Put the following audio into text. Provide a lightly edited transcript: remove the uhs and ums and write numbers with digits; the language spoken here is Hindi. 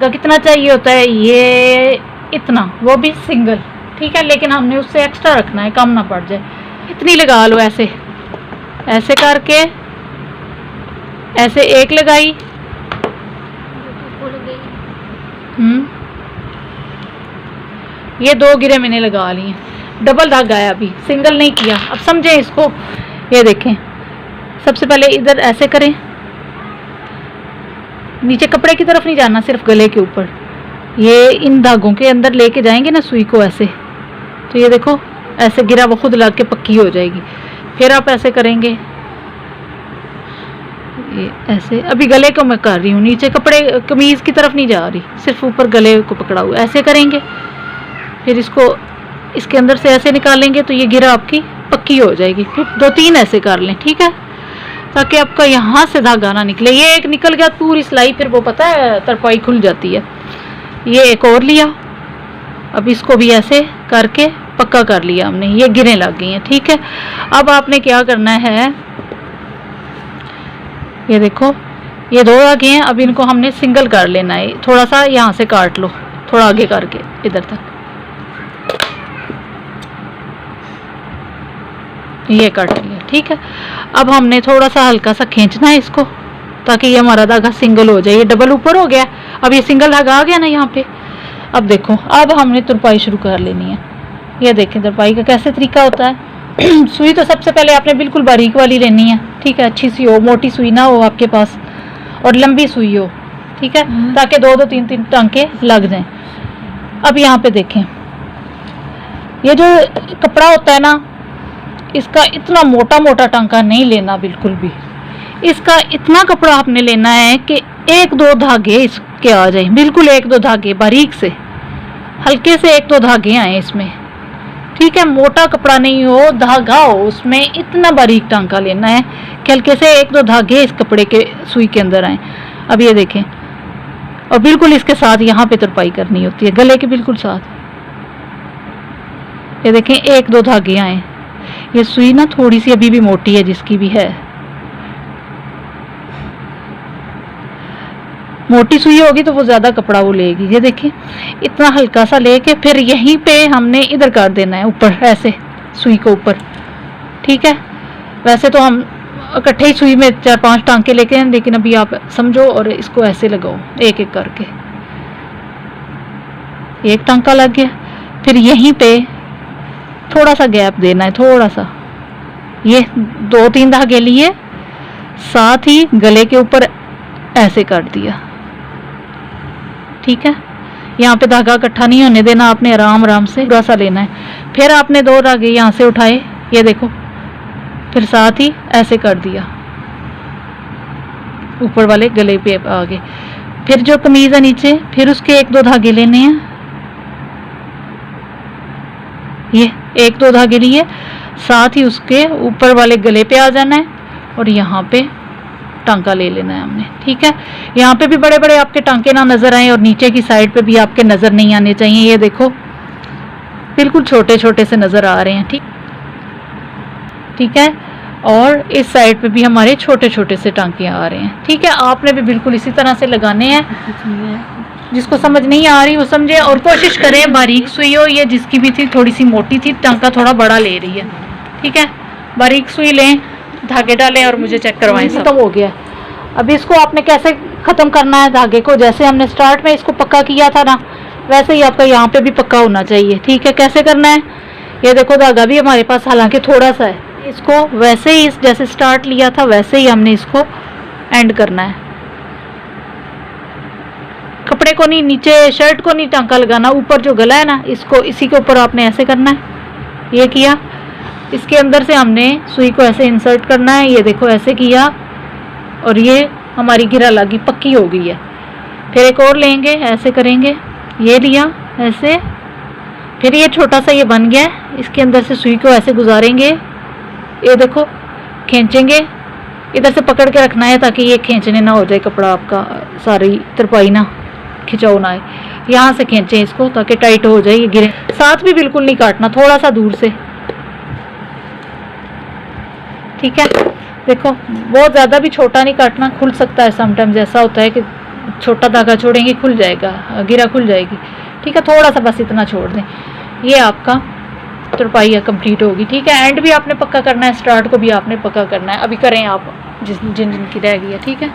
का कितना चाहिए होता है, ये इतना, वो भी सिंगल, ठीक है, लेकिन हमने उससे एक्स्ट्रा रखना है, कम ना पड़ जाए। इतनी लगा लो, ऐसे ऐसे करके, ऐसे एक लगाई, ये 2 गिरे मैंने लगा लिए। डबल धागा है, अभी सिंगल नहीं किया। अब समझें इसको, ये देखें, सबसे पहले इधर ऐसे करें, नीचे कपड़े की तरफ नहीं जाना, सिर्फ गले के ऊपर। ये इन धागों के अंदर लेके जाएंगे ना सुई को ऐसे, तो ये देखो ऐसे गिरा वो खुद लग के पक्की हो जाएगी। फिर आप ऐसे करेंगे, ये ऐसे, अभी गले को मैं कर रही हूँ, नीचे कपड़े कमीज की तरफ नहीं जा रही, सिर्फ ऊपर गले को पकड़ा हुआ, ऐसे करेंगे। फिर इसको इसके अंदर से ऐसे निकालेंगे तो ये गिरा आपकी पक्की हो जाएगी। फिर 2-3 ऐसे कर लें, ठीक है, ताकि आपका यहाँ से धागा ना निकले। ये एक निकल गया पूरी सिलाई, फिर वो पता है तरपाई खुल जाती है। ये एक और लिया, अब इसको भी ऐसे करके पक्का कर लिया हमने, ये गिरें लग गई हैं, ठीक है। अब आपने क्या करना है, ये देखो ये 2 धागे हैं, अब इनको हमने सिंगल कर लेना है। थोड़ा सा यहाँ से काट लो, थोड़ा आगे करके इधर तक, ये काट लिया, ठीक है। अब हमने थोड़ा सा हल्का सा खींचना है इसको, ताकि ये हमारा धागा सिंगल हो जाए। ये डबल ऊपर हो गया, अब ये सिंगल धागा आ गया ना यहाँ पे। अब देखो, अब हमने तुरपाई शुरू कर लेनी है। ये देखें तुरपाई का कैसे तरीका होता है। सुई तो सबसे पहले आपने बिल्कुल बारीक वाली लेनी है, ठीक है, अच्छी सी हो, मोटी सुई ना हो आपके पास, और लंबी सुई हो, ठीक है, ताकि 2-2, 3-3 टांके लग जाएं। अब यहाँ पे देखें, ये जो कपड़ा होता है ना, इसका इतना मोटा मोटा टांका नहीं लेना बिल्कुल भी। इसका इतना कपड़ा आपने लेना है कि 1-2 धागे इसके आ जाए, बिल्कुल 1-2 धागे बारीक से, हल्के से 1-2 धागे आए इसमें, ठीक है। मोटा कपड़ा नहीं हो, धागा हो उसमें, इतना बारीक टांका लेना है कि हल्के से 1-2 धागे इस कपड़े के सुई के अंदर आए। अब ये देखें, और बिल्कुल इसके साथ यहाँ पे तुरपाई करनी होती है, गले के बिल्कुल साथ। ये देखें 1-2 धागे आए। ये सुई ना थोड़ी सी अभी भी मोटी है, जिसकी भी है, मोटी सुई होगी तो वो ज्यादा कपड़ा वो लेगी। ये देखें इतना हल्का सा लेके फिर यहीं पे हमने इधर कर देना है ऊपर, ऐसे सुई को ऊपर, ठीक है। वैसे तो हम इकट्ठे ही सुई में 4-5 टांके लेके हैं, लेकिन अभी आप समझो और इसको ऐसे लगाओ एक एक करके। एक टांका लग गया, फिर यहीं पे थोड़ा सा गैप देना है, थोड़ा सा, ये 2-3 धागे लिए, साथ ही गले के ऊपर ऐसे कर दिया, ठीक है। यहाँ पे धागा इकट्ठा नहीं होने देना आपने, आराम आराम से पूरा सा लेना है। फिर आपने 2 धागे यहाँ से उठाए, ये देखो, फिर साथ ही ऐसे कर दिया ऊपर वाले गले पे आगे। फिर जो कमीज है नीचे, फिर उसके 1-2 धागे लेने हैं, ये 1-2 धागे लिए, साथ ही उसके ऊपर वाले गले पे आ जाना है और यहाँ पे टांका ले लेना है हमने, ठीक है। यहाँ पे भी बड़े बड़े आपके टांके ना नजर आए और नीचे की साइड पे भी आपके नजर नहीं आने चाहिए। ये देखो बिल्कुल छोटे छोटे से नजर आ रहे हैं, ठीक है। और इस साइड पे भी हमारे छोटे छोटे से टांके आ रहे हैं, ठीक है। आपने भी बिल्कुल इसी तरह से लगाने हैं। जिसको समझ नहीं आ रही वो समझे और कोशिश करें बारीक सुई हो। ये जिसकी भी थी थोड़ी सी मोटी थी, टांका थोड़ा बड़ा ले रही है, ठीक है। बारीक सुई लें, धागे डालें और मुझे चेक करवाएं। खत्म हो गया। अब इसको आपने कैसे ख़त्म करना है धागे को, जैसे हमने स्टार्ट में इसको पक्का किया था ना, वैसे ही आपका यहाँ पे भी पक्का होना चाहिए, ठीक है। कैसे करना है, ये देखो धागा भी हमारे पास हालांकि थोड़ा सा है, इसको वैसे ही जैसे स्टार्ट लिया था वैसे ही हमने इसको एंड करना है। कपड़े को नहीं, नीचे शर्ट को नहीं टांका लगाना, ऊपर जो गला है ना इसको, इसी के ऊपर आपने ऐसे करना है। ये किया, इसके अंदर से हमने सुई को ऐसे इंसर्ट करना है, ये देखो ऐसे किया और ये हमारी गिरा लगी, पक्की हो गई है। फिर एक और लेंगे, ऐसे करेंगे, ये लिया ऐसे, फिर ये छोटा सा ये बन गया, इसके अंदर से सुई को ऐसे गुजारेंगे, ये देखो खींचेंगे, इधर से पकड़ के रखना है ताकि ये खींचने ना हो जाए कपड़ा आपका, सारी तरपाई ना खिंचाव ना आए। यहाँ से खींचें इसको ताकि टाइट हो जाए, ये गिरे। साथ भी बिल्कुल नहीं काटना, थोड़ा सा दूर से, ठीक है। देखो बहुत ज़्यादा भी छोटा नहीं काटना, खुल सकता है समटाइम्स, ऐसा होता है कि छोटा धागा छोड़ेंगे खुल जाएगा, गिरा खुल जाएगी। ठीक है, थोड़ा सा बस इतना छोड़ दें। ये आपका तुरपाई कंप्लीट होगी। ठीक है, एंड भी आपने पक्का करना है, स्टार्ट को भी आपने पक्का करना है। अभी करें आप जिन जिन की रह गई है। ठीक है।